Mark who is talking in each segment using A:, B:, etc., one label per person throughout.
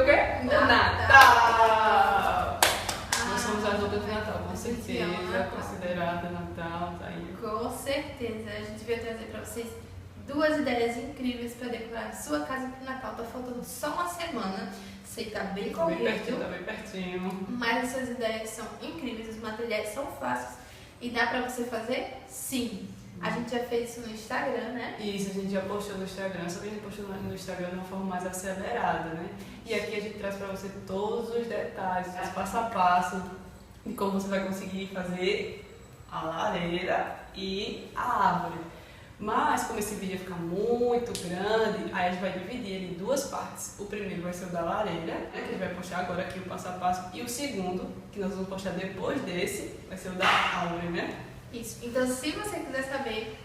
A: o quê? Natal! Nós somos a dupla de Natal, com certeza, considerada Natal, tá aí.
B: Com certeza, a gente veio trazer pra vocês 2 ideias incríveis para decorar sua casa pro Natal. Tá faltando só uma semana, sei que tá bem corrido.
A: Tá bem pertinho.
B: Mas essas ideias são incríveis, os materiais são fáceis e dá pra você fazer sim. A gente já fez isso no Instagram, né?
A: Isso, a gente já postou no Instagram, só que a gente postou no Instagram de uma forma mais acelerada, né? E aqui a gente traz pra você todos os detalhes, os passo a passo de como você vai conseguir fazer a lareira e a árvore. Mas como esse vídeo fica muito grande, aí a gente vai dividir ele em 2 partes. O primeiro vai ser o da lareira, né, que a gente vai postar agora aqui o passo a passo. E o segundo, que nós vamos postar depois desse, vai ser o da árvore, né?
B: Isso. Então, se você quiser saber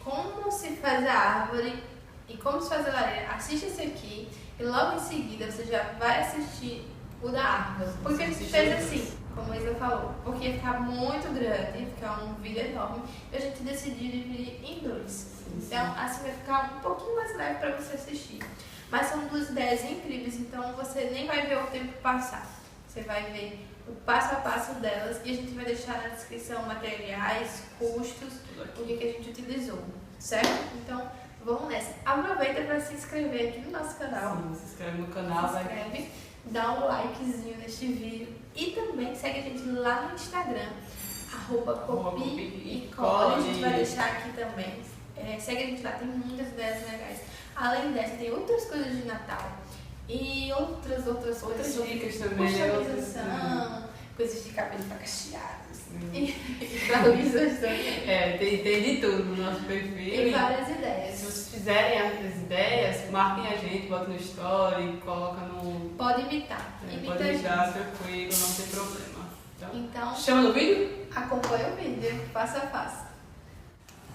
B: como se faz a árvore e como se faz a lareira, assiste esse aqui e logo em seguida você já vai assistir o da árvore. Porque a gente fez assim, como a Isa falou, porque ia ficar muito grande, ia ficar um vídeo enorme, e a gente decidiu dividir em 2. Então, assim vai ficar um pouquinho mais leve para você assistir. Mas são 2 ideias incríveis, então você nem vai ver o tempo passar. Você vai ver o passo a passo delas e a gente vai deixar na descrição materiais, custos, o que a gente utilizou, certo? Então, vamos nessa. Aproveita para se inscrever aqui no nosso canal.
A: Sim, se inscreve no canal,
B: se inscreve, dá um likezinho neste vídeo e também segue a gente lá no Instagram, @copie-e-cole. A gente vai deixar aqui também. Segue a gente lá, tem muitas ideias legais. Além dessa, tem outras coisas de Natal. E outras
A: dicas também,
B: customização, coisas de cabelo para cacheados e para lisas também.
A: Tem de tudo no nosso perfil.
B: E várias ideias.
A: Se vocês fizerem as ideias, marquem a gente, botem no story, coloca no...
B: Pode imitar.
A: Pode imitar, tranquilo, não tem problema.
B: Então,
A: chama no vídeo?
B: Acompanha o vídeo, passo a passo.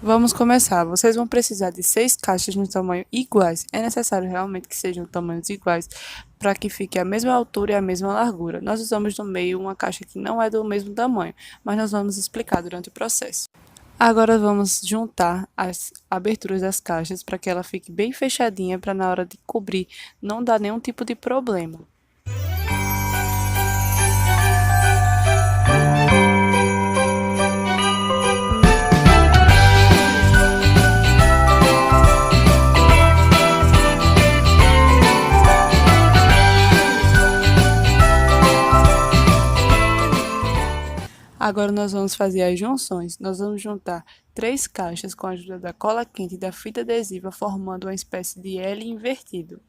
C: Vamos começar. Vocês vão precisar de 6 caixas no tamanho iguais. É necessário realmente que sejam tamanhos iguais para que fique a mesma altura e a mesma largura. Nós usamos no meio uma caixa que não é do mesmo tamanho, mas nós vamos explicar durante o processo. Agora vamos juntar as aberturas das caixas para que ela fique bem fechadinha para na hora de cobrir não dar nenhum tipo de problema. Agora nós vamos fazer as junções. Nós vamos juntar 3 caixas com a ajuda da cola quente e da fita adesiva, formando uma espécie de L invertido.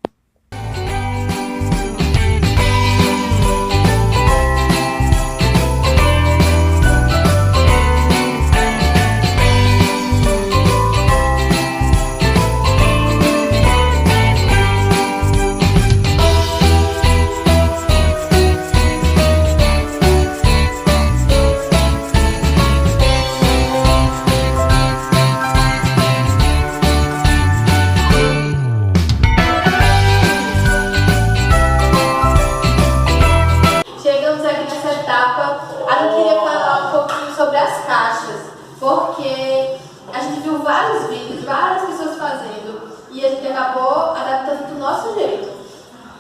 B: Porque a gente viu vários vídeos, várias pessoas fazendo e a gente acabou adaptando do nosso jeito.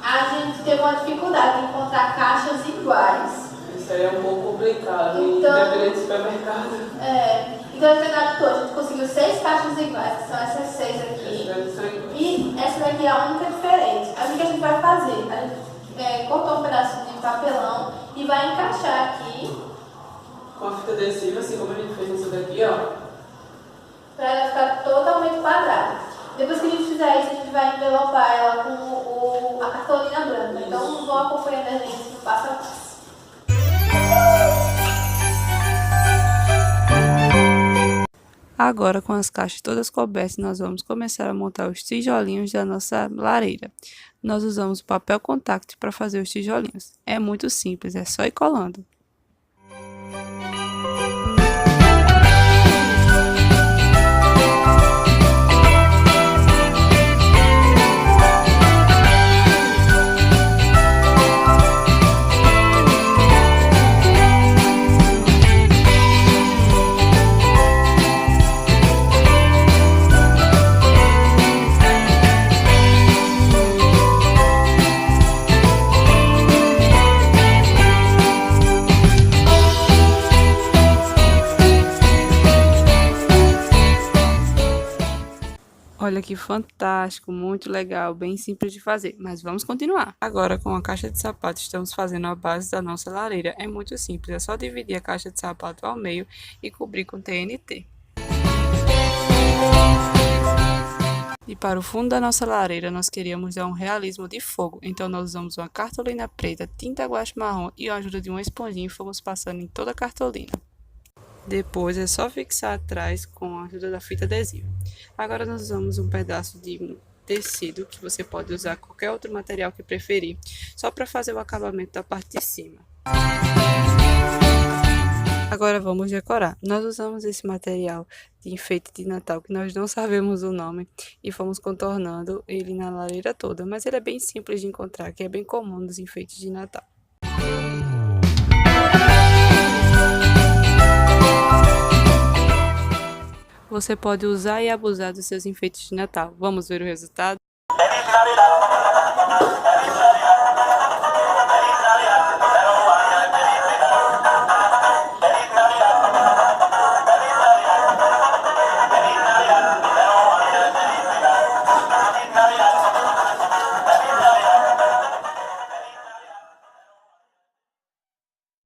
B: A gente teve uma dificuldade de encontrar caixas iguais.
A: Isso aí é um pouco complicado,
B: então,
A: dependendo do supermercado.
B: Então a gente adaptou, a gente conseguiu 6 caixas iguais, que são essas 6 aqui. E essa daqui é a única diferente. O que a gente vai fazer? A gente cortou um pedaço de papelão e vai encaixar aqui.
A: Com a fita adesiva, assim como a gente fez isso daqui, ó.
B: Pra ela ficar totalmente quadrada. Depois que a gente fizer isso, a gente vai envelopar ela com a cartolina branca. Então vão acompanhando a gente no passo a passo.
C: Agora, com as caixas todas cobertas, nós vamos começar a montar os tijolinhos da nossa lareira. Nós usamos o papel contact para fazer os tijolinhos. É muito simples, é só ir colando. Olha que fantástico, muito legal, bem simples de fazer, mas vamos continuar. Agora, com a caixa de sapato, estamos fazendo a base da nossa lareira. É muito simples, é só dividir a caixa de sapato ao meio e cobrir com TNT. E para o fundo da nossa lareira, nós queríamos dar um realismo de fogo, então nós usamos uma cartolina preta, tinta guache marrom e a ajuda de uma esponjinha e fomos passando em toda a cartolina. Depois é só fixar atrás com a ajuda da fita adesiva. Agora nós usamos um pedaço de tecido, que você pode usar qualquer outro material que preferir, só para fazer o acabamento da parte de cima. Agora vamos decorar. Nós usamos esse material de enfeite de Natal, que nós não sabemos o nome, e fomos contornando ele na lareira toda, mas ele é bem simples de encontrar, que é bem comum nos enfeites de Natal. Você pode usar e abusar dos seus enfeites de Natal. Vamos ver o resultado?